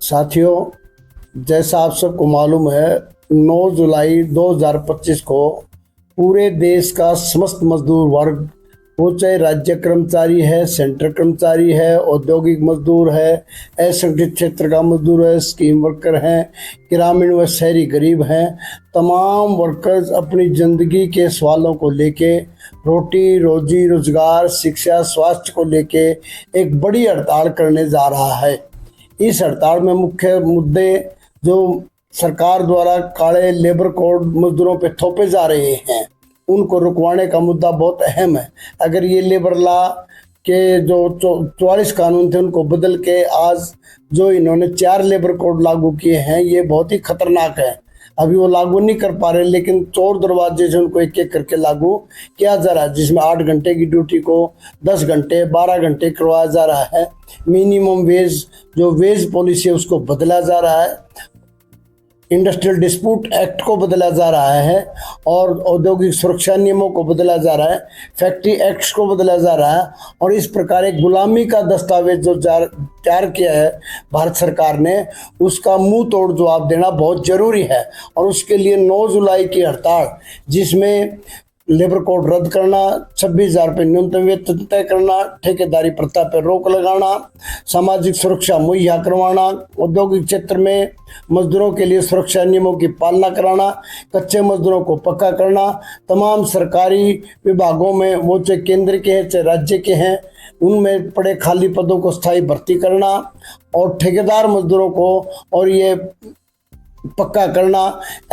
साथियों, जैसा आप सबको मालूम है, 9 जुलाई 2025 को पूरे देश का समस्त मजदूर वर्ग, वो चाहे राज्य कर्मचारी है, सेंट्रल कर्मचारी है, औद्योगिक मजदूर है, असंगठित क्षेत्र का मजदूर है, स्कीम वर्कर हैं, ग्रामीण व शहरी गरीब हैं, तमाम वर्कर्स अपनी ज़िंदगी के सवालों को लेके, रोटी रोजी रोजगार, शिक्षा, स्वास्थ्य को लेके एक बड़ी हड़ताल करने जा रहा है। इस हड़ताल में मुख्य मुद्दे जो सरकार द्वारा काले लेबर कोड मजदूरों पे थोपे जा रहे हैं, उनको रुकवाने का मुद्दा बहुत अहम है। अगर ये लेबर लॉ के जो 44 कानून थे उनको बदल के आज जो इन्होंने 4 लेबर कोड लागू किए हैं, ये बहुत ही खतरनाक है। अभी वो लागू नहीं कर पा रहे, लेकिन चोर दरवाजे से उनको एक एक करके लागू किया जा रहा है, जिसमें 8 घंटे की ड्यूटी को 10 घंटे 12 घंटे करवाया जा रहा है। मिनिमम वेज जो वेज पॉलिसी है उसको बदला जा रहा है, इंडस्ट्रियल डिस्प्यूट एक्ट को बदला जा रहा है, और औद्योगिक सुरक्षा नियमों को बदला जा रहा है, फैक्ट्री एक्ट्स को बदला जा रहा है। और इस प्रकार एक गुलामी का दस्तावेज जो तैयार किया है भारत सरकार ने, उसका मुंह तोड़ जवाब देना बहुत ज़रूरी है। और उसके लिए 9 जुलाई की हड़ताल, जिसमें लेबर कोड रद्द करना, 26,000 रुपये न्यूनतम वेतन तय करना, ठेकेदारी प्रथा पर रोक लगाना, सामाजिक सुरक्षा मुहैया करवाना, औद्योगिक क्षेत्र में मजदूरों के लिए सुरक्षा नियमों की पालना कराना, कच्चे मजदूरों को पक्का करना, तमाम सरकारी विभागों में, वो चाहे केंद्र के हैं चाहे राज्य के हैं, उनमें पड़े खाली पदों को स्थायी भर्ती करना, और ठेकेदार मजदूरों को और ये पक्का करना।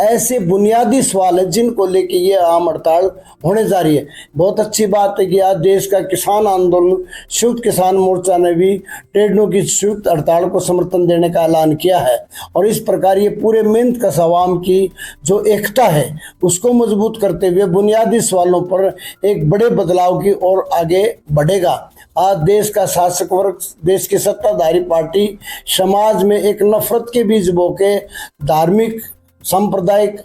ऐसे बुनियादी सवाल है जिनको लेके ये आम हड़ताल होने जा रही है। बहुत अच्छी बात है कि आज देश का किसान आंदोलन, संयुक्त किसान मोर्चा ने भी ट्रेड यूनियन की संयुक्त हड़ताल को समर्थन देने का ऐलान किया है। और इस प्रकार ये पूरे मेहनत कश आवाम की जो एकता है उसको मजबूत करते हुए बुनियादी सवालों पर एक बड़े बदलाव की ओर आगे बढ़ेगा। आज देश का शासक वर्ग, देश की सत्ताधारी पार्टी समाज में एक नफरत के बीज बो के धार्मिक सांप्रदायिक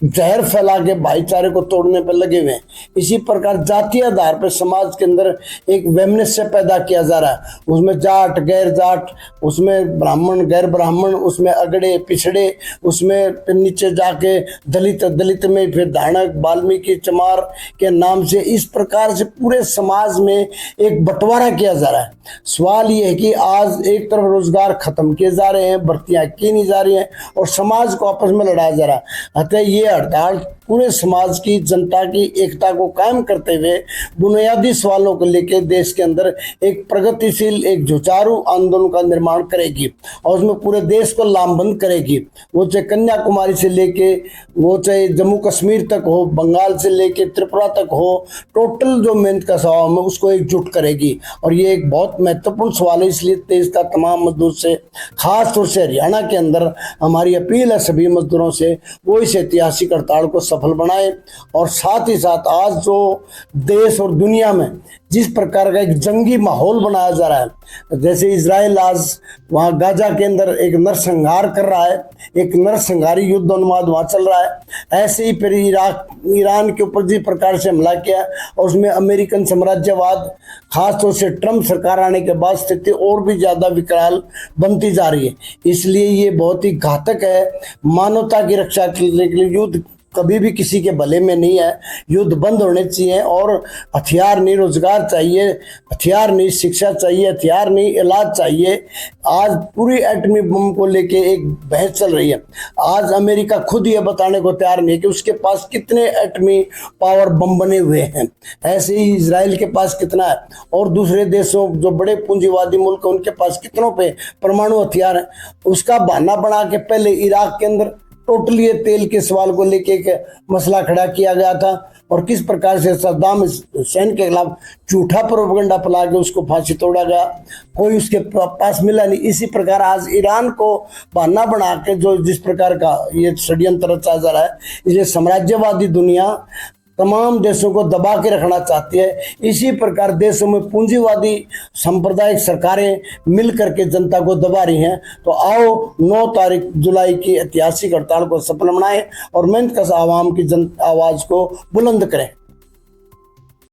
जहर फैला के भाईचारे को तोड़ने पर लगे हुए हैं। इसी प्रकार जातीय आधार पर समाज के अंदर एक वैमनस्य पैदा किया जा रहा है, उसमें जाट गैर जाट, उसमें ब्राह्मण गैर ब्राह्मण, उसमें अगड़े पिछड़े, उसमें फिर नीचे जाके दलित, दलित में फिर धानक वाल्मीकि चमार के नाम से, इस प्रकार से पूरे समाज में एक बंटवारा किया जा रहा है। सवाल ये है कि आज एक तरफ रोजगार खत्म किए जा रहे हैं, भर्तियां की नहीं जा रही हैं, और समाज को आपस में लड़ाया जा रहा है। अतः ये हड़ताल पूरे समाज की जनता की एकता को कायम करते हुए बुनियादी सवालों को लेकर देश के अंदर एक प्रगतिशील, एक जुचारू आंदोलन का निर्माण करेगी, और उसमें पूरे देश को लामबंद करेगी। वो चाहे कन्याकुमारी से लेके, वो चाहे जम्मू कश्मीर तक हो, बंगाल से लेके त्रिपुरा तक हो, टोटल जो मेहनत का सवाल है उसको एकजुट करेगी। और ये एक बहुत महत्वपूर्ण सवाल है, इसलिए देश का तमाम मजदूर से, खास तौर से हरियाणा के अंदर हमारी अपील है सभी मजदूरों से, वो इस ऐतिहासिक हड़ताल को सफल बनाए। और साथ ही साथ आज जो देश और दुनिया में जिस प्रकार का एक जंगी माहौल बनाया जा रहा है, जैसे इजराइल आज वहाँ गाजा के अंदर एक नरसंहार कर रहा है, एक नरसंहारी युद्ध उन्माद वहाँ चल रहा है, ऐसे ही फिर ईरान के ऊपर जिस प्रकार से हमला किया, और उसमें अमेरिकन साम्राज्यवाद, खासतौर से ट्रंप सरकार आने के बाद स्थिति और भी ज़्यादा विकराल बनती जा रही है। इसलिए ये बहुत ही घातक है। मानवता की रक्षा करने के लिए युद्ध कभी भी किसी के भले में नहीं है, युद्ध बंद होने चाहिए, और हथियार नहीं रोजगार चाहिए, हथियार नहीं शिक्षा चाहिए, हथियार नहीं इलाज चाहिए। आज पूरी एटमी बम को लेके एक बहस चल रही है। आज अमेरिका खुद ये बताने को तैयार नहीं है कि उसके पास कितने एटमी पावर बम बने हुए हैं, ऐसे ही इजराइल के पास कितना है, और दूसरे देशों जो बड़े पूंजीवादी मुल्क हैं उनके पास कितनों पे परमाणु हथियार है। उसका बहाना बना के पहले इराक के अंदर टोटली तेल के सवाल को लेके एक मसला खड़ा किया गया था, और किस प्रकार से सद्दाम हुसैन के खिलाफ झूठा प्रोपेगेंडा फैला के उसको फांसी तोड़ा गया, कोई उसके पास मिला नहीं। इसी प्रकार आज ईरान को बहाना बना के जो जिस प्रकार का ये षड्यंत्र रचा जा रहा है, इसलिए साम्राज्यवादी दुनिया तमाम देशों को दबा के रखना चाहती है। इसी प्रकार देशों में पूंजीवादी सांप्रदायिक सरकारें मिल करके जनता को दबा रही हैं। तो आओ 9 जुलाई की ऐतिहासिक हड़ताल को सफल बनाएं और मेहनत कश आवाम की आवाज़ को बुलंद करें।